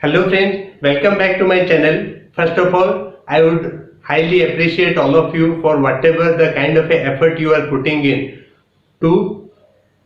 Hello friends, welcome back to my channel. First of all, I would highly appreciate all of you for whatever the kind of effort you are putting in to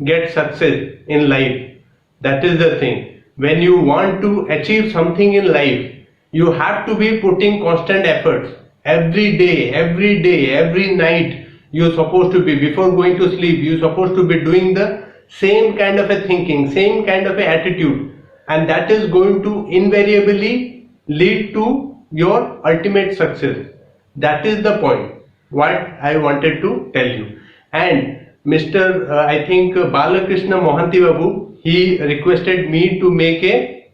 get success in life. That is the thing. When you want to achieve something in life, you have to be putting constant efforts. Every day, every night, you're supposed to be, before going to sleep, you're supposed to be doing the same kind of a thinking, same kind of a attitude, and that is going to invariably lead to your ultimate success. That is the point what I wanted to tell you. And Mr. I think Balakrishna Mohanty Babu, he requested me to make a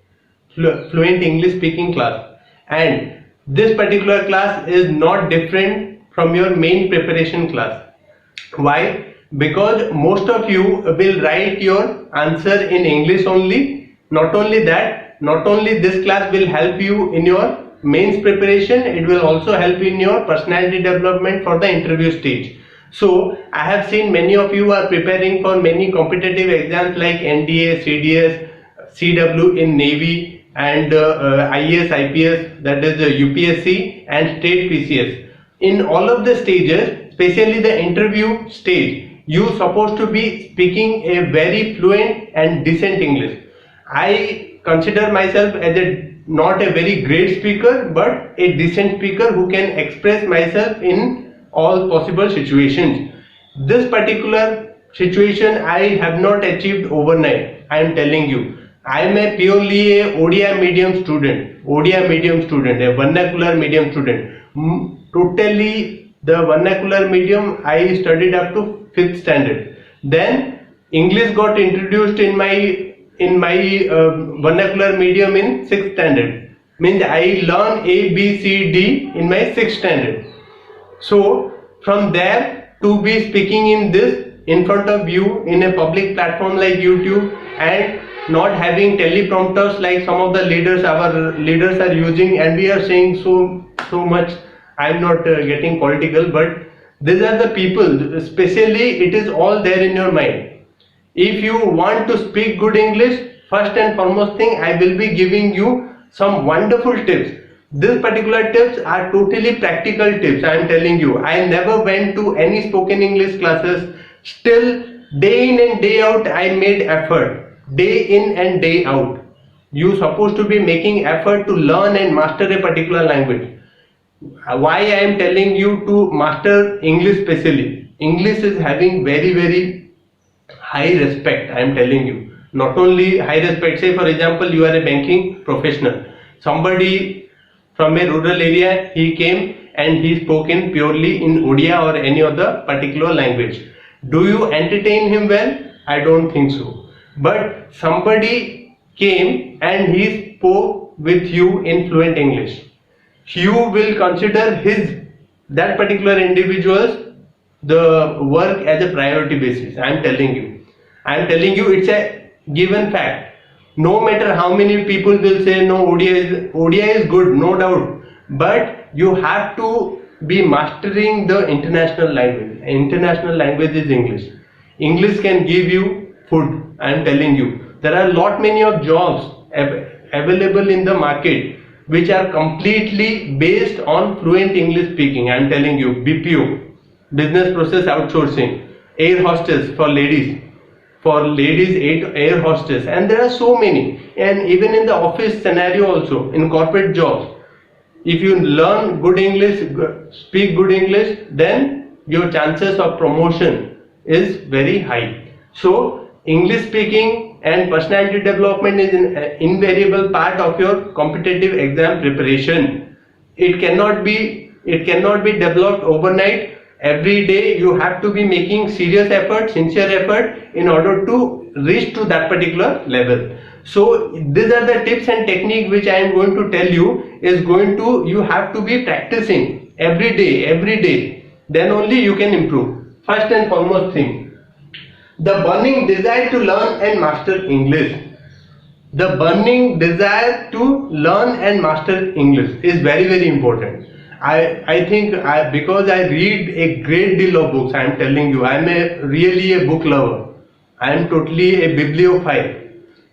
fluent English speaking class, and this particular class is not different from your main preparation class. Why? Because most of you will write your answer in English only. Not only that, not only this class will help you in your mains preparation, it will also help in your personality development for the interview stage. So I have seen many of you are preparing for many competitive exams like NDA, CDS, CW in Navy, and IAS, IPS, that is UPSC and state PCS. In all of the stages, especially the interview stage, you supposed to be speaking a very fluent and decent English. I consider myself as not a very great speaker, but a decent speaker who can express myself in all possible situations. This particular situation I have not achieved overnight. I am telling you, I am a purely a ODI medium student, a vernacular medium student. Totally the vernacular medium I studied up to 5th standard. Then English got introduced in my vernacular medium in 6th standard. Means I learn A, B, C, D in my 6th standard. So from there to be speaking in this in front of you in a public platform like YouTube, and not having teleprompters like some of the leaders, our leaders are using, and we are saying so much. I am not getting political, but these are the people, especially it is all there in your mind. If you want to speak good English, first and foremost thing, I will be giving you some wonderful tips. These particular tips are totally practical tips. I am telling you, I never went to any spoken English classes. Still, day in and day out, I made effort. Day in and day out. You supposed to be making effort to learn and master a particular language. Why I am telling you to master English specially? English is having very high respect. I am telling you, not only high respect. Say for example, you are a banking professional. Somebody from a rural area, he came and he spoke in purely in Odia or any other particular language. Do you entertain him well? I don't think so. But somebody came and he spoke with you in fluent English. You will consider that particular individual's the work as a priority basis. I am telling you, it's a given fact. No matter how many people will say no, ODI is good, no doubt, but you have to be mastering the international language. International language is English. English can give you food. I am telling you, there are many of jobs available in the market which are completely based on fluent English speaking. I am telling you, BPO, business process outsourcing, air hostess for ladies, air hostess, and there are so many. And even in the office scenario also, in corporate jobs, if you learn good English, speak good English, then your chances of promotion is very high. So English speaking and personality development is an invariable part of your competitive exam preparation. It cannot be developed overnight. Every day you have to be making serious effort, sincere effort in order to reach to that particular level. So these are the tips and technique which I am going to tell you you have to be practicing every day. Then only you can improve. First and foremost thing, the burning desire to learn and master English. The burning desire to learn and master English is very important. I think because I read a great deal of books, I am telling you, I am really a book lover. I am totally a bibliophile.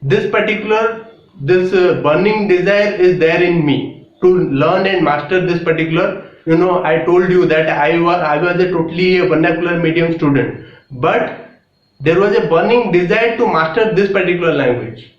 This particular this burning desire is there in me to learn and master this particular, I told you that I was a totally vernacular medium student, but there was a burning desire to master this particular language.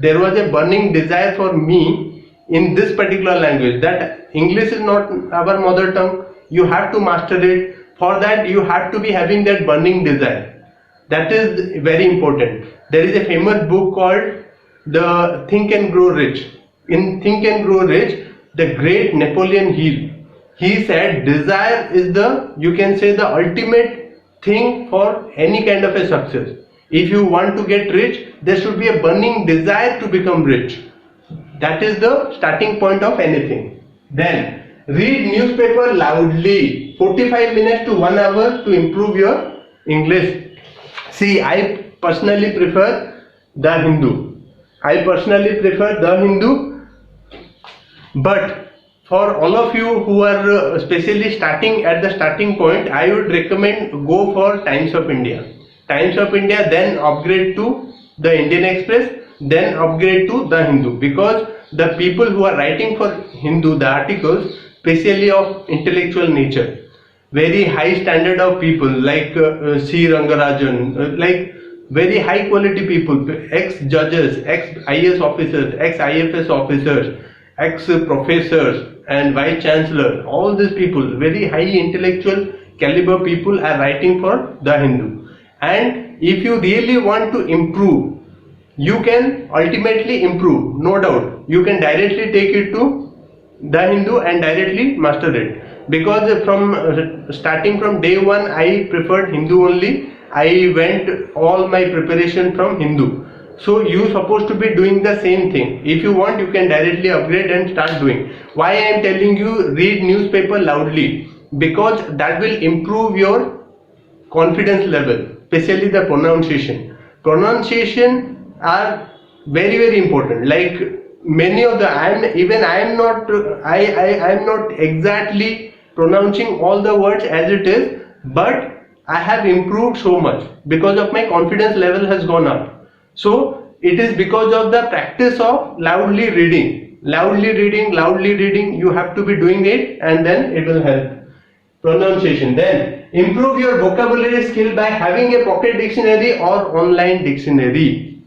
There was a burning desire for me in this particular language, that English is not our mother tongue, you have to master it. For that you have to be having that burning desire. That is very important. There is a famous book called The Think and Grow Rich. In Think and Grow Rich, the great Napoleon Hill, he said desire is the, you can say, the ultimate thing for any kind of a success. If you want to get rich, there should be a burning desire to become rich. That is the starting point of anything. Then read newspaper loudly, 45 minutes to 1 hour to improve your English. See, I personally prefer The Hindu. But for all of you who are especially starting at the starting point, I would recommend go for Times of India. Then upgrade to the Indian Express, then upgrade to The Hindu, because the people who are writing for Hindu, the articles, especially of intellectual nature, very high standard of people like C. Rangarajan, like very high quality people, ex-judges, ex-IAS officers, ex-IFS officers, ex-professors and vice chancellor, all these people, very high intellectual caliber people are writing for The Hindu. And if you really want to improve, you can ultimately improve, no doubt. You can directly take it to The Hindu and directly master it. Because from starting from day one, I preferred Hindu only. I went all my preparation from Hindu. So you supposed to be doing the same thing. If you want, you can directly upgrade and start doing. Why I am telling you read newspaper loudly? Because that will improve your confidence level, especially the pronunciation. Pronunciation are very, very important. Like many of the, I am not exactly pronouncing all the words as it is, but I have improved so much because of my confidence level has gone up. So it is because of the practice of loudly reading. You have to be doing it, and then it will help. Pronunciation. Then improve your vocabulary skill by having a pocket dictionary or online dictionary.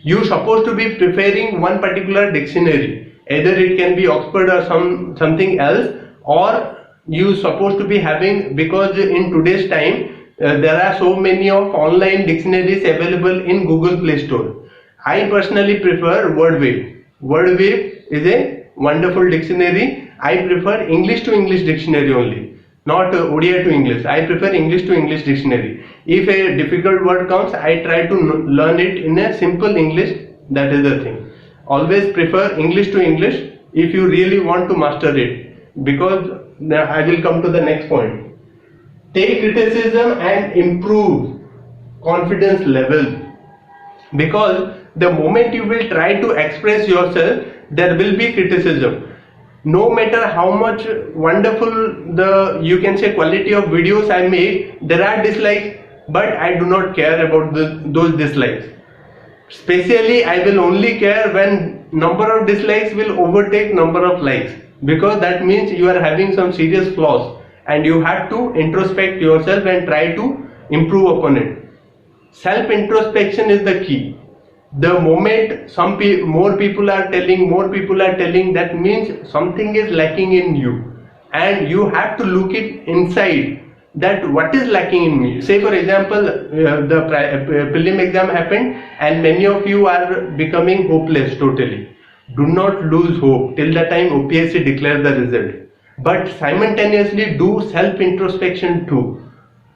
You supposed to be preferring one particular dictionary. Either it can be Oxford or something else, or you supposed to be having, because in today's time there are so many of online dictionaries available in Google Play Store. I personally prefer WordWave. WordWave is a wonderful dictionary. I prefer English to English dictionary only, not Odia to English. I prefer English to English dictionary. If a difficult word comes, I try to learn it in a simple English. That is the thing. Always prefer English to English if you really want to master it, because I will come to the next point. Take criticism and improve confidence level, because the moment you will try to express yourself, there will be criticism. No matter how much wonderful the, you can say, quality of videos I make, there are dislikes, but I do not care about those dislikes. Especially I will only care when number of dislikes will overtake number of likes, because that means you are having some serious flaws and you have to introspect yourself and try to improve upon it. Self introspection is the key. The moment more people are telling, that means something is lacking in you, and you have to look it inside, that what is lacking in me. Say for example, the prelim exam happened and many of you are becoming hopeless totally. Do not lose hope till the time OPSC declares the result, but simultaneously do self introspection too.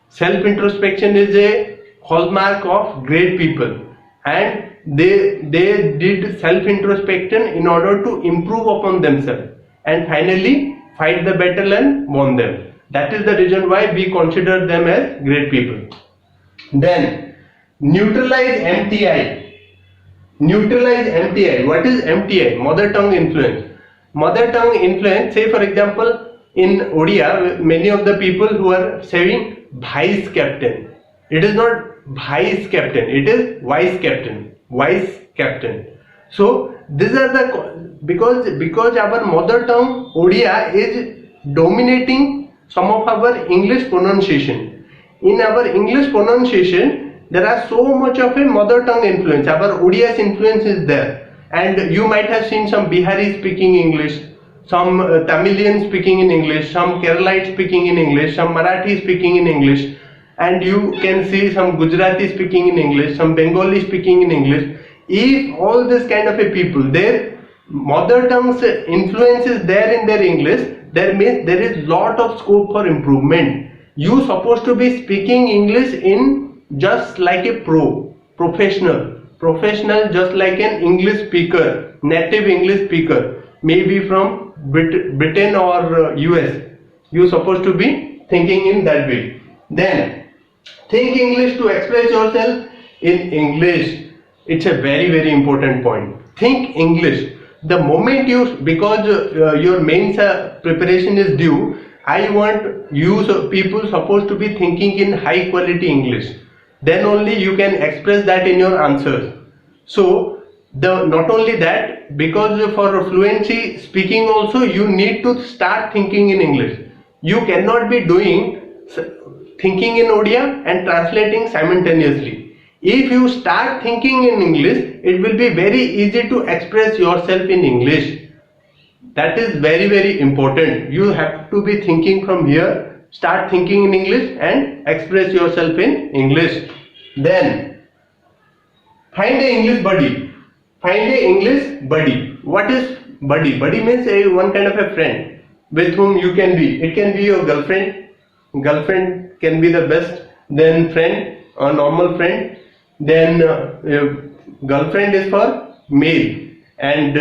Self introspection is a hallmark of great people, and they did self introspection in order to improve upon themselves and finally fight the battle and won them. That is the reason why we consider them as great people. Then neutralize MTI. What is MTI? Mother tongue influence. Mother tongue influence, say for example in Odia, many of the people who are saying vice captain. It is not vice captain, it is vice captain. So these are the because our mother tongue Odia is dominating some of our English pronunciation. In our English pronunciation, there are so much of a mother tongue influence. Our Odia's influence is there, and you might have seen some Bihari speaking English, some Tamilian speaking in English, some Keralite speaking in English, some Marathi speaking in English, and you can see some Gujarati speaking in English, some Bengali speaking in English. If all this kind of a people, their mother tongue's influence is there in their English, there is lot of scope for improvement. You supposed to be speaking English in just like a professional, just like an English speaker, native English speaker, maybe from Britain or US. You supposed to be thinking in that way. Then think English to express yourself in English. It's a very, very important point. Think English. The moment you, because your mains preparation is due, I want you people supposed to be thinking in high quality English. Then only you can express that in your answers. So not only that, because for fluency speaking also you need to start thinking in English. You cannot be doing thinking in Odia and translating simultaneously. If you start thinking in English, it will be very easy to express yourself in English. That is very, very important. You have to be thinking from here, start thinking in English and express yourself in English. Then find an English buddy. Find an English buddy. What is buddy? Buddy means one kind of a friend with whom you can be. It can be your girlfriend. Girlfriend can be the best. Then friend, a normal friend. Then girlfriend is for male and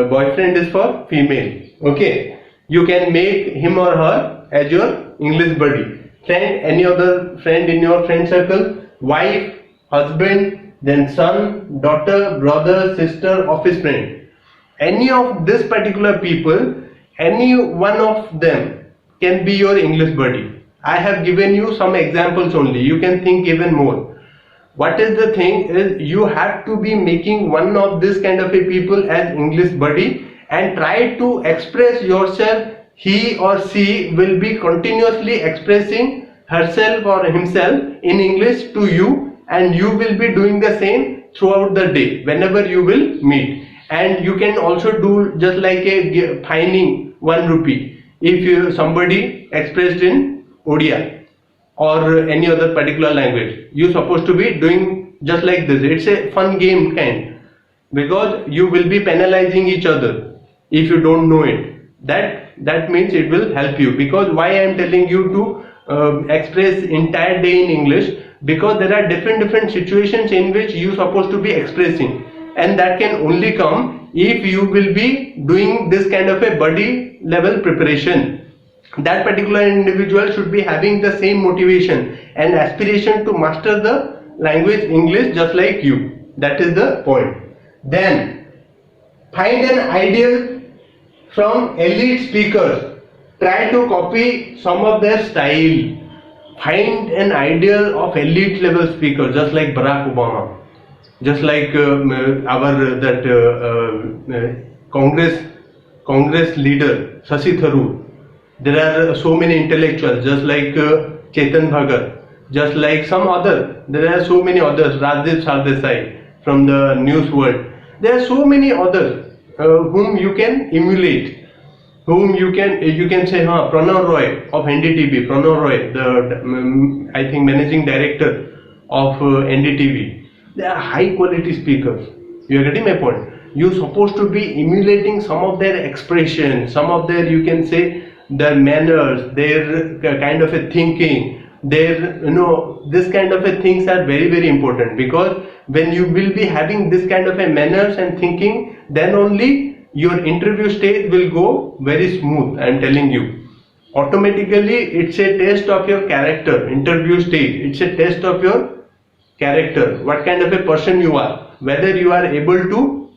boyfriend is for female. Okay, you can make him or her as your English buddy. Friend, any other friend in your friend circle, wife, husband, then son, daughter, brother, sister, office friend. Any of this particular people, any one of them can be your English buddy. I have given you some examples only. You can think even more. What is the thing is, you have to be making one of this kind of a people as English buddy and try to express yourself. He or she will be continuously expressing herself or himself in English to you, and you will be doing the same throughout the day whenever you will meet. And you can also do just like a fining 1 rupee if somebody expressed in Odia or any other particular language. You supposed to be doing just like this. It's a fun game kind, because you will be penalizing each other if you don't know it. That means it will help you. Because why I am telling you to express entire day in English, because there are different situations in which you supposed to be expressing, and that can only come if you will be doing this kind of a buddy level preparation. That particular individual should be having the same motivation and aspiration to master the language English just like you. That is the point. Then find an ideal from elite speakers. Try to copy some of their style. Find an ideal of elite level speakers, just like Barack Obama, just like Congress leader Shashi Tharoor. There are so many intellectuals, just like Chetan Bhagat, just like some other. There are so many others, Rajiv Sardesai from the news world. There are so many others whom you can emulate, whom you can say, Pranav Roy of NDTV, Pranav Roy, the I think managing director of NDTV. They are high quality speakers. You are getting my point. You are supposed to be emulating some of their expression, some of their, you can say, their manners, their kind of a thinking, their, this kind of a things are very, very important. Because when you will be having this kind of a manners and thinking, then only your interview stage will go very smooth. I am telling you. Automatically, it's a test of your character. Interview stage, it's a test of your character. What kind of a person you are, whether you are able to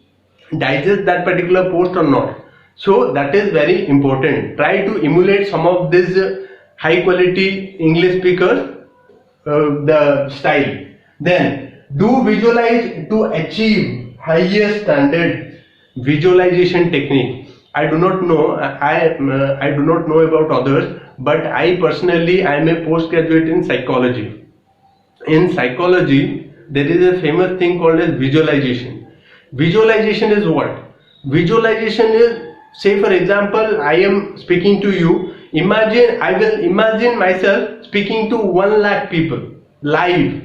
digest that particular post or not. So that is very important. Try to emulate some of these high quality English speakers, the style. Then do visualize to achieve highest standard visualization technique. I do not know. I do not know about others, but I personally I am a postgraduate in psychology. In psychology, there is a famous thing called as visualization. Visualization is what? Visualization is, say for example, I am speaking to you. I will imagine myself speaking to 1 lakh people live,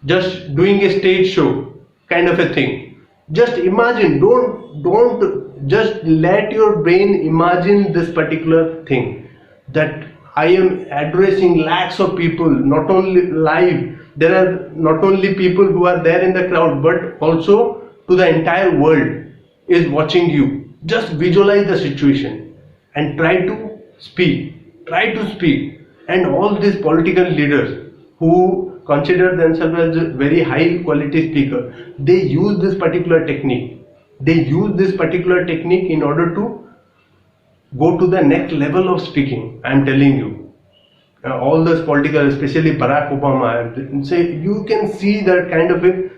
just doing a stage show kind of a thing. Just imagine, don't just let your brain imagine this particular thing, that I am addressing lakhs of people, not only live, there are not only people who are there in the crowd, but also to the entire world is watching you. Just visualize the situation and try to speak. And all these political leaders who consider themselves as a very high quality speaker, they use this particular technique. They use this particular technique in order to go to the next level of speaking. I am telling you. All those political, especially Barack Obama, say you can see that kind of a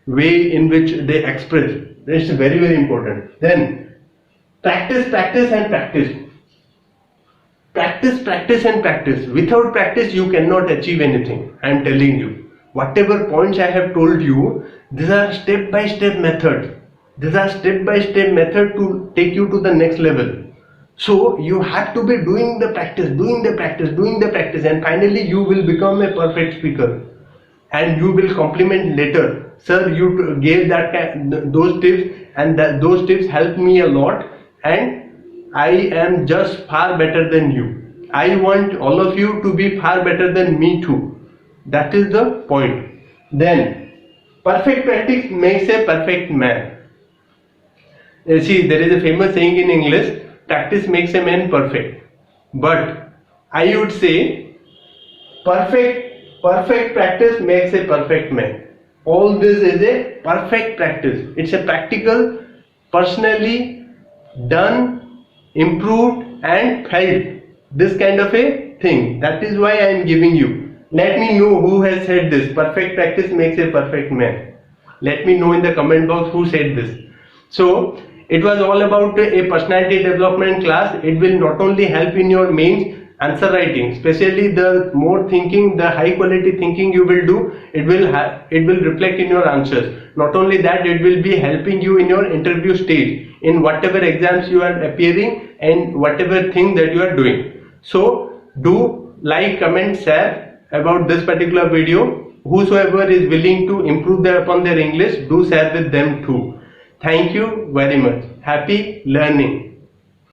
way in which they express. It's very, very important. Then practice and practice. Practice and practice. Without practice, you cannot achieve anything. I am telling you. Whatever points I have told you, these are step-by-step methods. These are step-by-step method to take you to the next level. So you have to be doing the practice, and finally you will become a perfect speaker. And you will compliment later. Sir, you gave those tips, and those tips helped me a lot, and I am just far better than you. I want all of you to be far better than me too. That is the point. Then, perfect practice makes a perfect man. See, there is a famous saying in English, practice makes a man perfect. But I would say, perfect practice makes a perfect man. All this is a perfect practice. It's a practical, personally done, improved and felt. This kind of a thing. That is why I am giving you. Let me know who has said this. Perfect practice makes a perfect man. Let me know in the comment box who said this. So, it was all about a personality development class. It will not only help in your mains answer writing, especially the more thinking, the high quality thinking you will do, it will reflect in your answers. Not only that, it will be helping you in your interview stage, in whatever exams you are appearing and whatever thing that you are doing. So do like, comment, share about this particular video. Whosoever is willing to improve upon their English, do share with them too. Thank you very much. Happy learning.